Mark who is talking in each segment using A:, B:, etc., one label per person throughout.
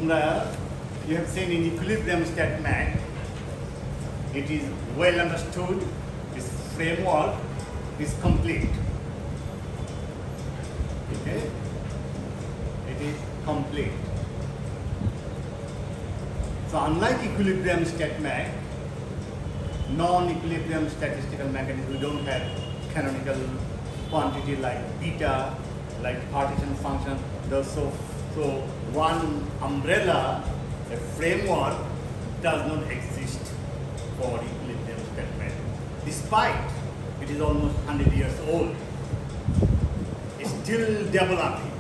A: You have seen in equilibrium statement, it is well understood, this framework is complete. Okay? It is complete. So unlike equilibrium statement, non-equilibrium statistical mechanism, we don't have canonical quantity like beta, like partition function. So one umbrella, a framework, does not exist for equilibrium statement. Despite it is almost 100 years old, it's still developing.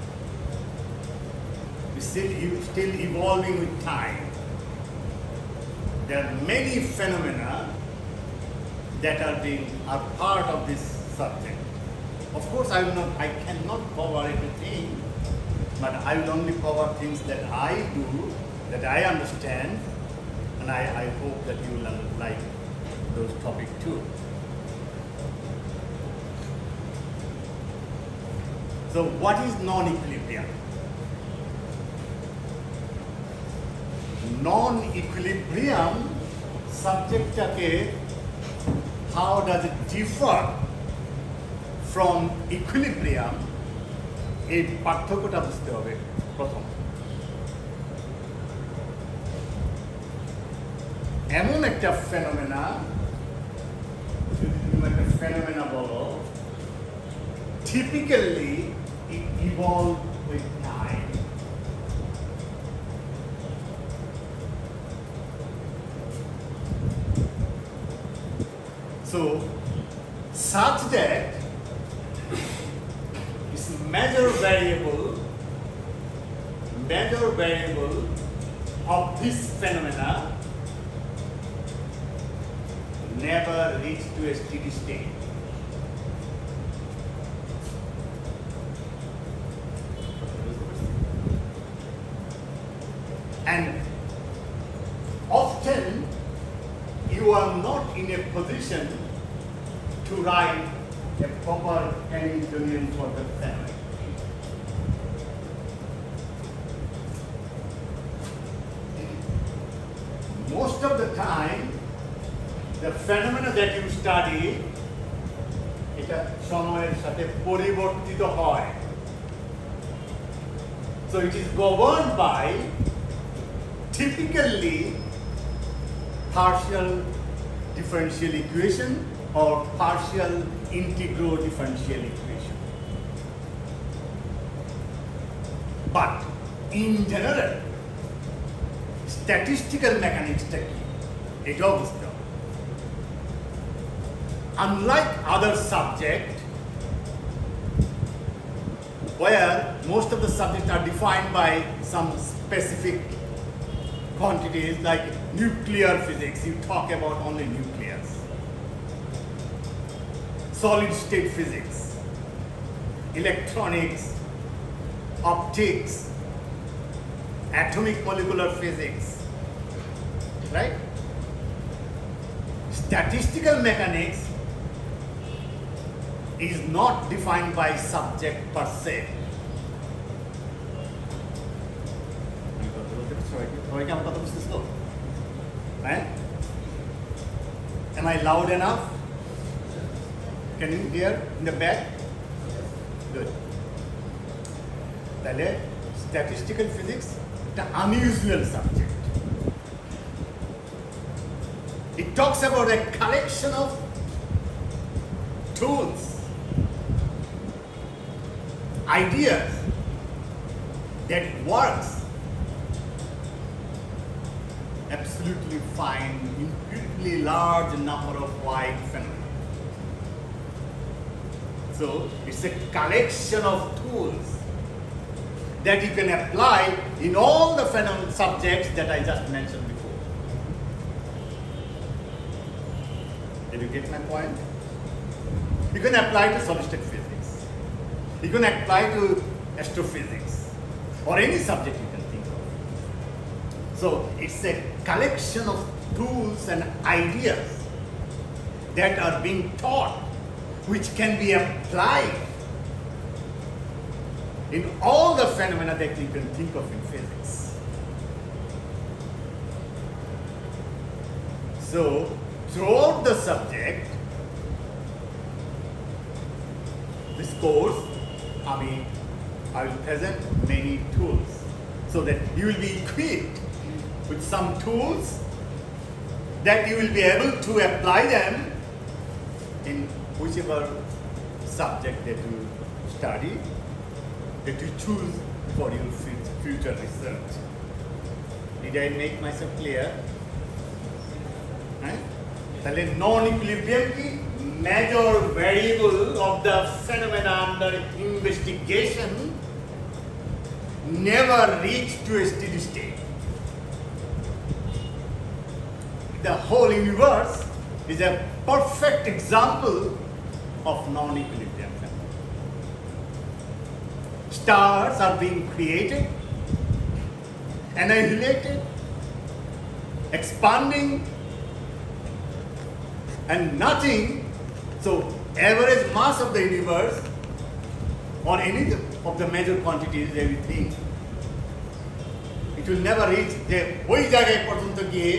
A: It's still evolving with time. There are many phenomena that are part of this subject. Of course, I cannot cover everything, but I will only cover things that I do, that I understand, and I hope that you will like those topics too. So what is non-equilibrium? Non-equilibrium subject, how does it differ from equilibrium? এই পার্থক্যটা বুঝতে হবে প্রথম। এমন একটা phenomena, বলো, typically it evolves with time. So such that its major variable of this phenomena never reach to a steady state. And often you are not in a position to write a proper Hamiltonian for the family. Most of the time, the phenomena that you study, এটা সময়ের সাথে পরিবর্তিত হয়. So it is governed by typically partial differential equation or partial integral differential equation. But in general, statistical mechanics it obviously. Unlike other subjects, where most of the subjects are defined by some specific quantities like nuclear physics, you talk about only nucleus. Solid state physics, electronics, optics, atomic molecular physics, right? Statistical mechanics is not defined by subject per se. Right? Am I loud enough? Can you hear in the back? Good. তাহলে statistical physics একটা unusual subject. It talks about a collection of tools, ideas that works absolutely fine in incredibly large number of wide phenomena. So it's a collection of tools that you can apply in all the subjects that I just mentioned before. Did you get my point? You can apply to solid state physics. You can apply to astrophysics or any subject you can think of. So it's a collection of tools and ideas that are being taught, which can be applied in all the phenomena that you can think of in physics. So throughout the subject, this course, I will present many tools so that you will be equipped with some tools that you will be able to apply them in whichever subject that you study, that you choose for your future research. Did I make myself clear? তাহলে নন equilibrium কি major variable of the phenomena under investigation never reach to a steady state. The whole universe is a perfect example of non-equilibrium phenomena. Stars are being created, annihilated, expanding, and nothing. So average mass of the universe or any of the major quantities, everything, it will never reach the ওই জায়গায় পর্যন্ত গিয়ে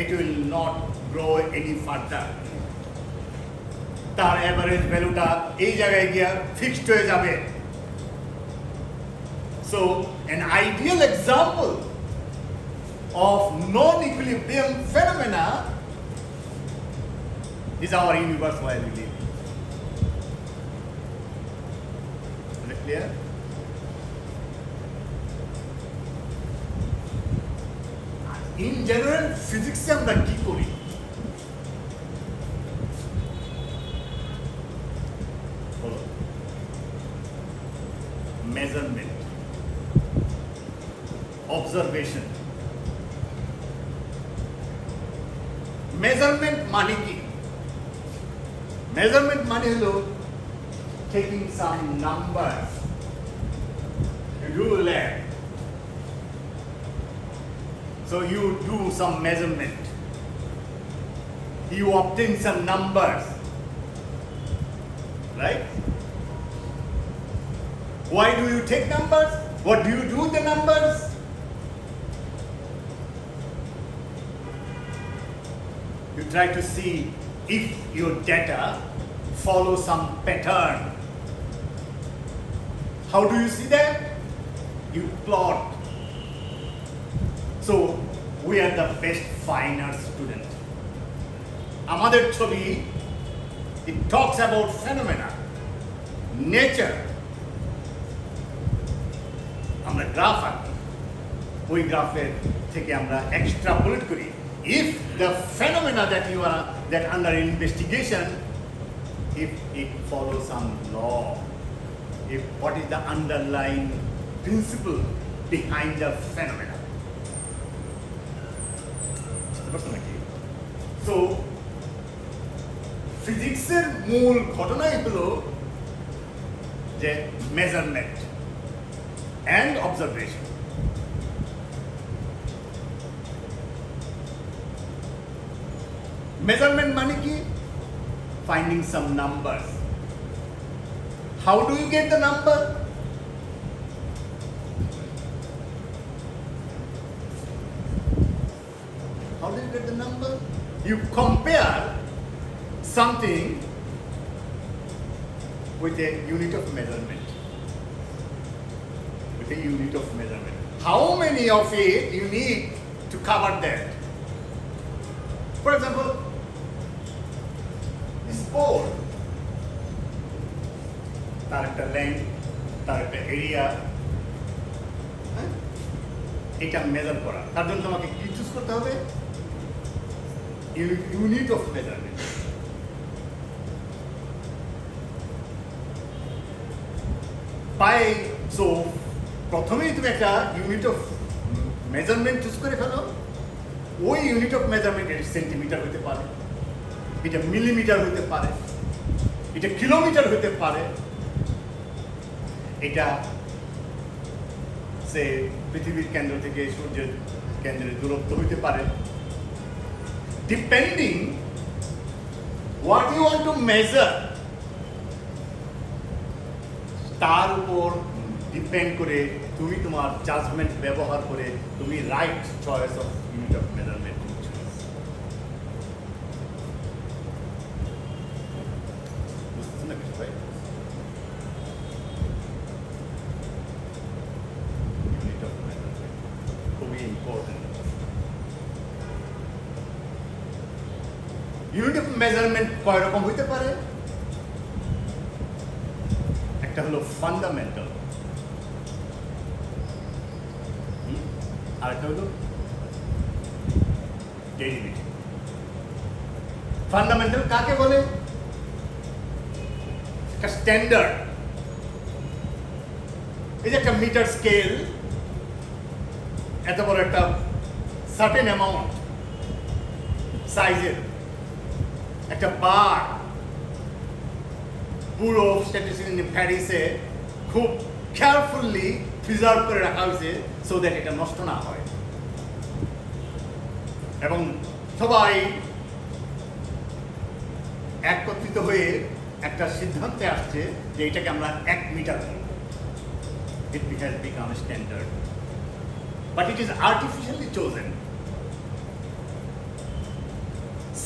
A: it will not grow any further. তার average ভ্যালুটা এই জায়গায় গিয়ে fixed হয়ে যাবে. So an ideal example of non-equilibrium phenomena is our universe where we live. Is it clear? In general, physics আমরা কি করি? Measurement, observation. Measurement মানে কি? Measurement মানে হলো taking some numbers. You do lab. So you do some measurement. You obtain some numbers. Right? Why do you take numbers? What do you do with the numbers? You try to see if your data follow some pattern. How do you see that? You plot. So we are the best finer student. Amader chobi, it talks about phenomena, nature. আমরা graph আঁকি, ওই গ্রাফের থেকে আমরা extrapolate করি. If the phenomena that under investigation, if it follows some law, if what is the underlying principle behind the phenomena. So physics এর মূল ঘটনাই হলো যে measurement and observation. Measurement মানে কি? Finding some numbers. How do you get the number? How do you get the number? You compare something with a unit of measurement. With a unit of measurement. How many of it you need to cover that? For example, this board, তার একটা length, তার একটা area, এটা measure করা, তার জন্য তোমাকে কি চুজ করতে হবে? Unit of measurement. By so প্রথমেই তুমি একটা ইউনিট অফ মেজারমেন্ট চুজ করে ফেলো। ওই ইউনিট অফ মেজারমেন্ট এটা সেন্টিমিটার হতে পারে, এটা মিলিমিটার হতে পারে, এটা কিলোমিটার হতে পারে, এটা সে পৃথিবীর কেন্দ্র থেকে সূর্যের কেন্দ্রের দূরত্ব হতে পারে। Depending what you want to measure, তার উপর ডিপেন্ড করে তুমি তোমার জাজমেন্ট ব্যবহার করে তুমি right choice of unit of measurement choose. important. Unit of measurement কয় রকম হইতে পারে? একটা হলো ফান্ডামেন্টাল, আর একটা হলো ডেরিভেটিভ। ফান্ডামেন্টাল কাকে বলে? একটা স্ট্যান্ডার্ড, এই যে একটা মিটার স্কেল, এত বড় একটা সার্টেন অ্যামাউন্ট সাইজের একটা বার, পুরো স্ট্যাটিস্টিক্যাল প্যারিসে খুব কেয়ারফুলি প্রিজার্ভ করে রাখা হয়েছে সো দ্যাট এটা নষ্ট না হয়, এবং সবাই একত্রিত হয়ে একটা সিদ্ধান্তে আসছে যে এটাকে আমরা 1 মিটার বলব। It has become a standard, but it is artificially chosen.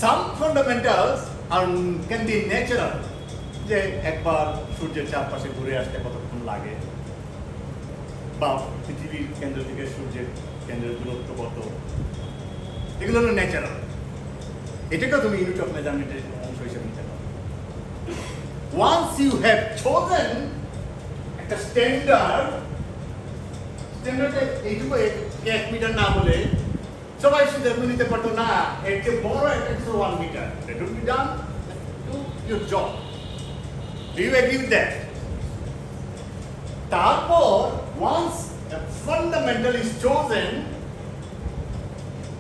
A: Some fundamentals can be natural, যে একবার সূর্যের চারপাশে ঘুরে আসতে কতক্ষণ লাগে, বা পৃথিবীর কেন্দ্র থেকে সূর্যের কেন্দ্রের দূরত্ব কত, এগুলো হলো ন্যাচারাল। এটাকেও তুমি ইউনিট অফ মেজারমেন্টের অংশ হিসেবে নিতে পারো। Once you have chosen একটা স্ট্যান্ডার্ড, স্ট্যান্ডার্ডে এইটুকু 1 মিটার না বলে সবাই সিদ্ধান্ত নিতে পারতো না এর চেয়ে বড় একটা 1 metre, that would be done, do your job. Do you agree with that? তারপর once a fundamental is chosen,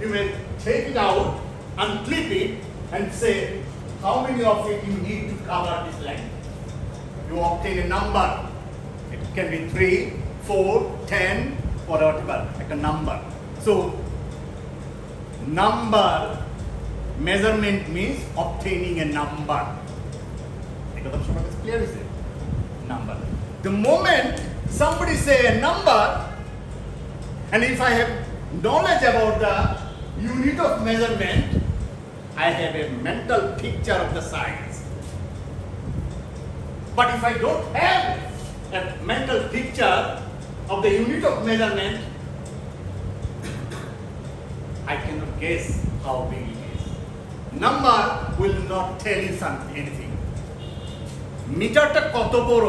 A: you may take it out, unclip it and say how many of it you need to cover this length. You obtain a number. It can be 3, 4, 10, whatever, like a number. So number measurement means obtaining a number. Clear is it? Number. The moment somebody say a number, and if I have knowledge about the unit of measurement, I have a mental picture of the size. But if I don't have a mental picture of the unit of measurement, I cannot guess how big it is. Number will not tell you anything. মিটারটা কত বড়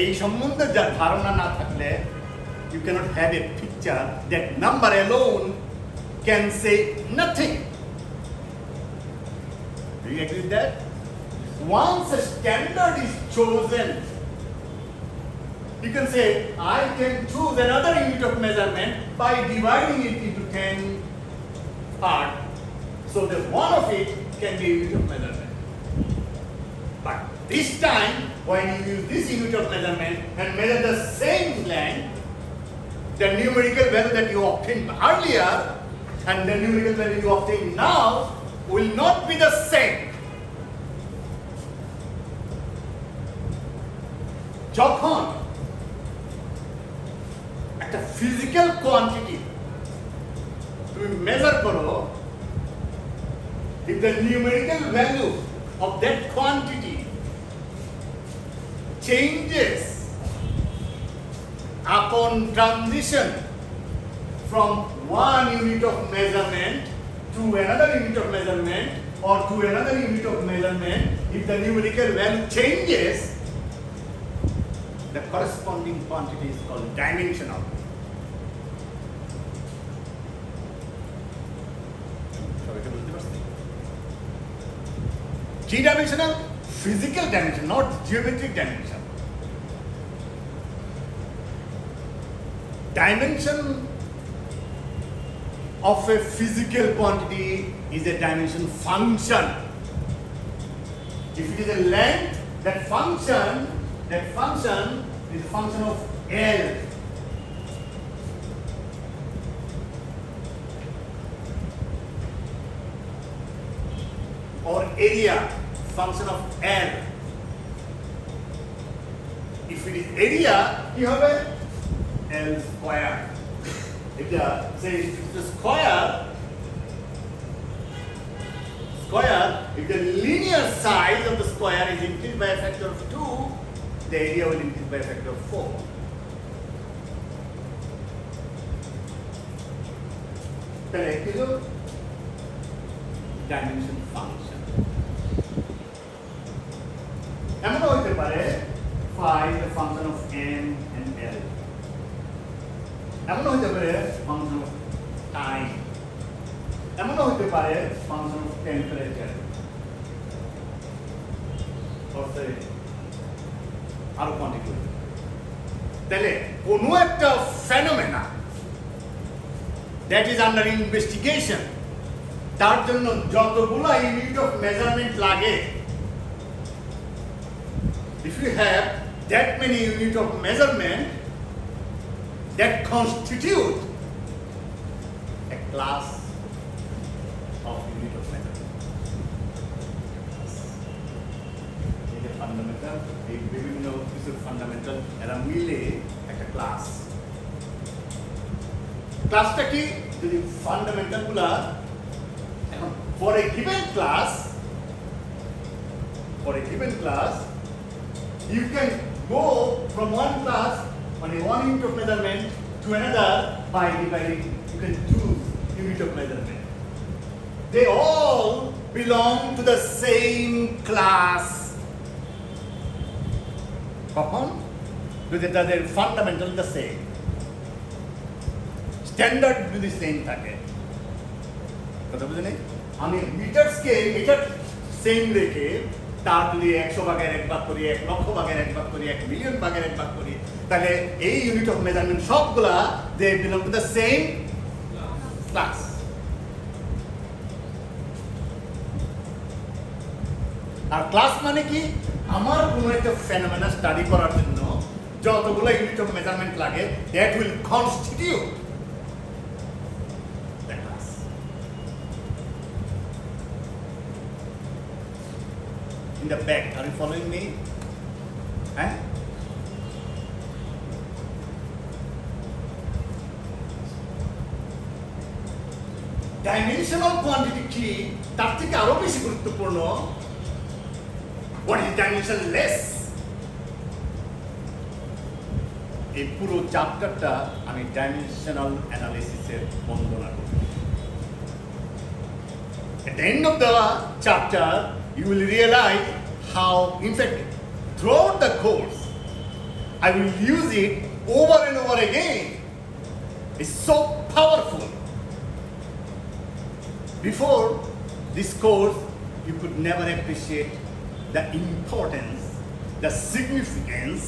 A: এই সম্বন্ধে যার ধারণা না থাকলে, you cannot have a picture. That number alone can say nothing. Do you agree with that? Once a standard is chosen, you can say I can choose another unit of measurement by dividing it into 10 parts, so that one of it can be a unit of measurement. But this time, when you use this unit of measurement and measure the same length, the numerical value that you obtained earlier and the numerical value you obtain now will not be the same. যখন একটা physical quantity তুমি measure করো, if the numerical value of that quantity changes upon transition from one unit of measurement to another unit of measurement or to another unit of measurement, if the numerical value changes, the corresponding quantity is called dimensional. Three-dimensional, physical dimension, not geometric dimension. Dimension of a physical quantity is a dimension function. If it is a length, that function is a function of L. Or area, function of L. If it is area, you have a L square. If the square, if the linear size of the square is increased by a factor of 2, the area will increase by a factor of 4. তাহলে কি হলো dimension function. এমন হইতে পারে phi is a function of n and l, এমন হইতে পারে function of time, এমন হইতে পারে ফাংশন অফ টেম্পারেচার, আরো কোয়ান্টিটি। তাহলে কোন একটা phenomena that is under investigation, তার জন্য যতগুলো ইউনিট অফ মেজারমেন্ট লাগে, if you have that many unit of measurement that constitute a class of unit of measurement. It is fundamental, এই বিভিন্ন কিছু ফান্ডামেন্টাল এরা মিলে একটা ক্লাস। ক্লাসটা কি? যদি ফান্ডামেন্টাল গুলা এখন for a given class you can go from one class on a one unit of measurement to another by dividing. You can choose unit of measurement. They all belong to the same class. কখন? যদি তাদের fundamental the same, standard যদি same থাকে। কথা বুঝলেন? আমি metre scale এটা same রেখে তার যদি 100 ভাগের 1 ভাগ করি, 1 লক্ষ ভাগের 1 ভাগ করি, 1 মিলিয়ন ভাগের 1 ভাগ করি, তাহলে এই ইউনিট অফ মেজারমেন্ট সবগুলা they belong to the same class. আর ক্লাস মানে কি? আমার কোনো একটা ফেনোমেনা স্টাডি করার জন্য যতগুলো ইউনিট অফ মেজারমেন্ট লাগে, that will constitute the class. In the back, are you following me? Eh? Dimensional quantity কি তার থেকে আরো বেশি গুরুত্বপূর্ণ, what is dimensionless? এই পুরো চ্যাপ্টারটা আমি ডাইমেনশনাল অ্যানালিসিসের বন্দনা করি। At the end of the chapter, you will realize how, in fact, throughout the course, I will use it over and over again. It's so powerful. Before this course, you could never appreciate the importance, the significance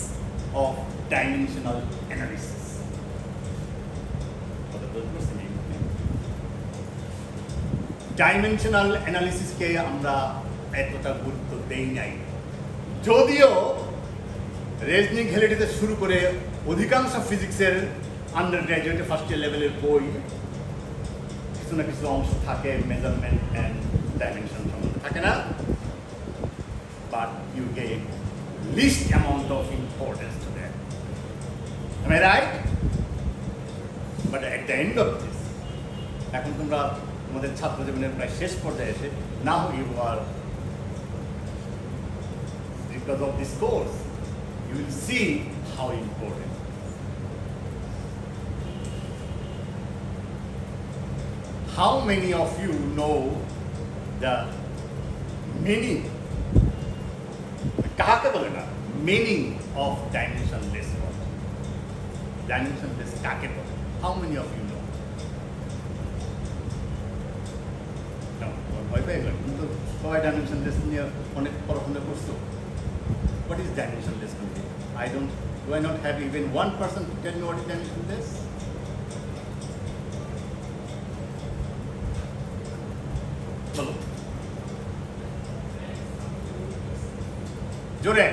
A: of dimensional analysis. Dimensional অ্যানালিসিসকে আমরা এতটা গুরুত্ব দেই নাই, যদিও reasoning হেলিডিতে শুরু করে অধিকাংশ ফিজিক্সের আন্ডার গ্র্যাজুয়েট ফার্স্ট ইয়ার লেভেলের বই কিছু না কিছু অংশ থাকে মেজারমেন্ট অ্যান্ড ডাইমেনশন সম্বন্ধে, থাকে না? But you gave least amount of importance to that. Am I right? But at the end of this, এখন তোমরা তোমাদের ছাত্র জীবনের প্রায় শেষ পর্যায়ে এসে, now you are, because of this course, you will see how important. How many of you know the meaning, কাকে বলে না, meaning of dimensionless world? Dimensionless কাকে বলে? How many of you know? ভয় পেয়ে গেল, কিন্তু সবাই ডাইমেনশনলেস নিয়ে অনেক পড়াশোনা করছো। What is dimensionless? Do I not have even one person to tell me what is dimensionless? বলো জোরে।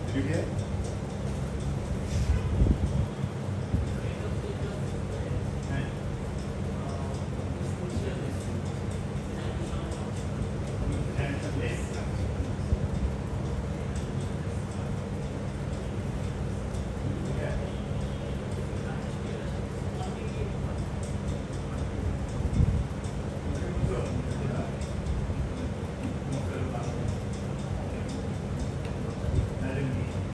A: Did you hear?